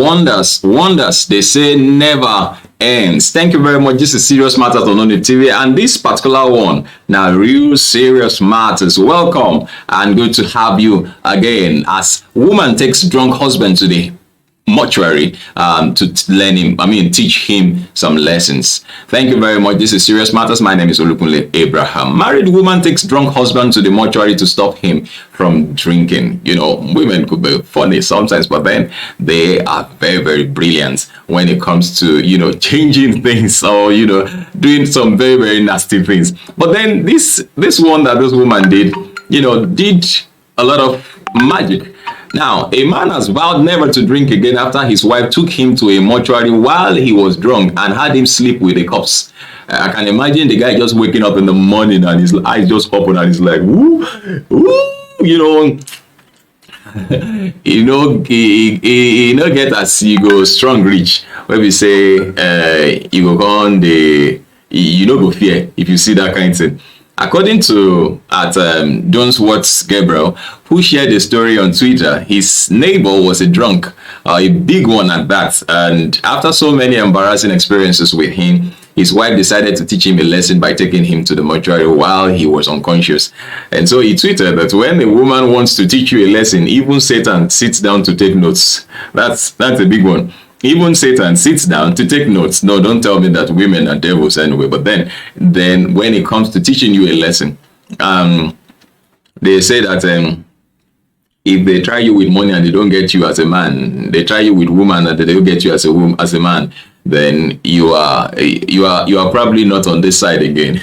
wonders, they say, never ends. Thank you very much. This is Serious Matters on ONIF TV, and this particular one, now real serious matters. Welcome and good to have you again. As woman takes drunk husband to the mortuary to teach him some lessons. Thank you very much. This is Serious Matters. My name is Olukunle Abraham. Married woman takes drunk husband to the mortuary to stop him from drinking. You know, women could be funny sometimes, but then they are very, very brilliant when it comes to, changing things or, doing some very, very nasty things. But then this one that this woman did, did a lot of magic. Now, a man has vowed never to drink again after his wife took him to a mortuary while he was drunk and had him sleep with a corpse. I can imagine the guy just waking up in the morning and his eyes just open and he's like, woo, he get as he go strong reach. When we say you go on you go fear if you see that kind of thing. According to Jones Watts Gabriel, who shared the story on Twitter, his neighbor was a drunk, a big one at that. And after so many embarrassing experiences with him, his wife decided to teach him a lesson by taking him to the mortuary while he was unconscious. And so he tweeted that when a woman wants to teach you a lesson, even Satan sits down to take notes. That's a big one. Even Satan sits down to take notes. No, don't tell me that women are devils anyway. But then when it comes to teaching you a lesson, they say that if they try you with money and they don't get you as a man, they try you with woman and they don't get you as a man, then you are probably not on this side again.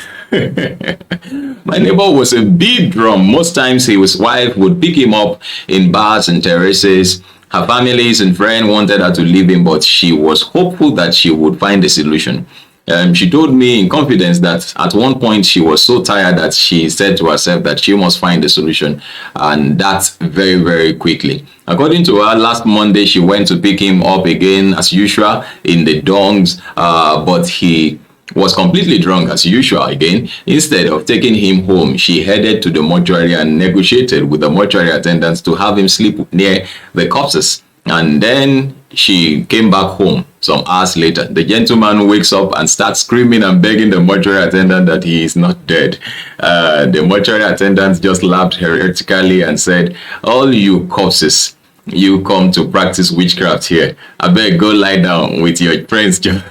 My neighbor was a big drum. Most times his wife would pick him up in bars and terraces. Her families and friends wanted her to leave him, but she was hopeful that she would find a solution. She told me in confidence that at one point she was so tired that she said to herself that she must find a solution, and that's very, very quickly. According to her, last Monday she went to pick him up again as usual in the dorms, but he was completely drunk as usual again. Instead of taking him home, she headed to the mortuary and negotiated with the mortuary attendants to have him sleep near the corpses. And then she came back home some hours later. The gentleman wakes up and starts screaming and begging the mortuary attendant that he is not dead. The mortuary attendants just laughed heroically and said, "All you corpses, you come to practice witchcraft here. I beg, go lie down with your friends." And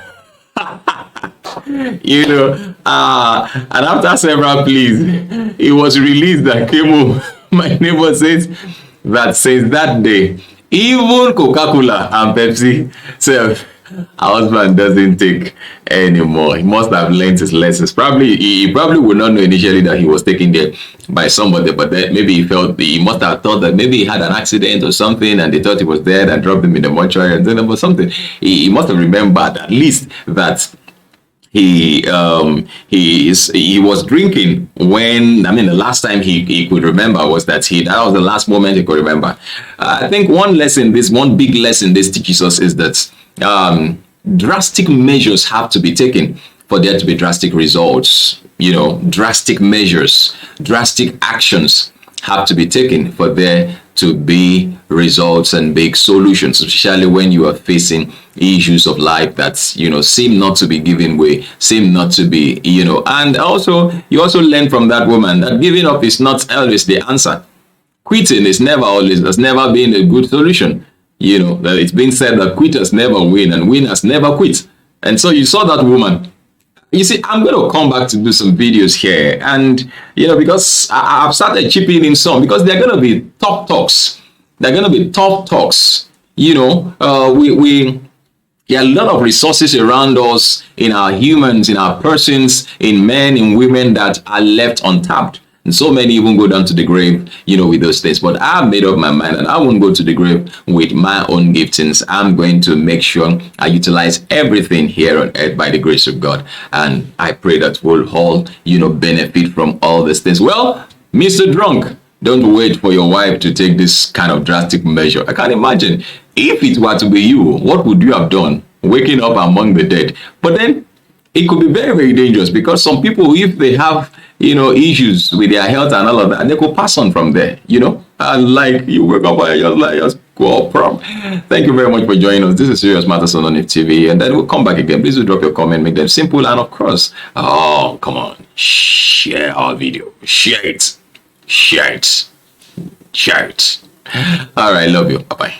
after several pleas, he was released and came home. My neighbor says that since that day, even Coca-Cola and Pepsi self, her husband doesn't take anymore. He must have learned his lessons. He probably would not know initially that he was taken there by somebody, but then maybe he must have thought that maybe he had an accident or something and they thought he was dead and dropped him in the mortuary and then about something. He must have remembered at least that he was drinking when, the last time he could remember was that was the last moment he could remember. I think one big lesson this teaches us is that drastic measures have to be taken for there to be drastic results. Drastic measures, drastic actions have to be taken for there to be results and big solutions, especially when you are facing issues of life that seem not to be giving way, seem not to be, and also you also learn from that woman that giving up is not always the answer. Quitting has never been a good solution. It's been said that quitters never win and winners never quit. And so you saw that woman. You see, I'm going to come back to do some videos here, and because I've started chipping in some, because they're going to be tough talks. They're going to be tough talks. There are a lot of resources around us, in our humans, in our persons, in men, in women, that are left untapped. And so many even go down to the grave, with those things. But I've made up my mind and I won't go to the grave with my own giftings. I'm going to make sure I utilize everything here on earth by the grace of God. And I pray that we'll all, benefit from all these things. Well, Mr. Drunk, don't wait for your wife to take this kind of drastic measure. I can't imagine if it were to be you, what would you have done? Waking up among the dead. But then it could be very, very dangerous, because some people, if they have issues with their health and all of that, they could pass on from there, and like you wake up and you're like, just Thank you very much for joining us. This is Serious Matters on ONIF TV, and then we'll come back again. Please do drop your comment, make them simple, and of course, oh, come on, share our video, share it, share it, share it. All right, love you. Bye bye.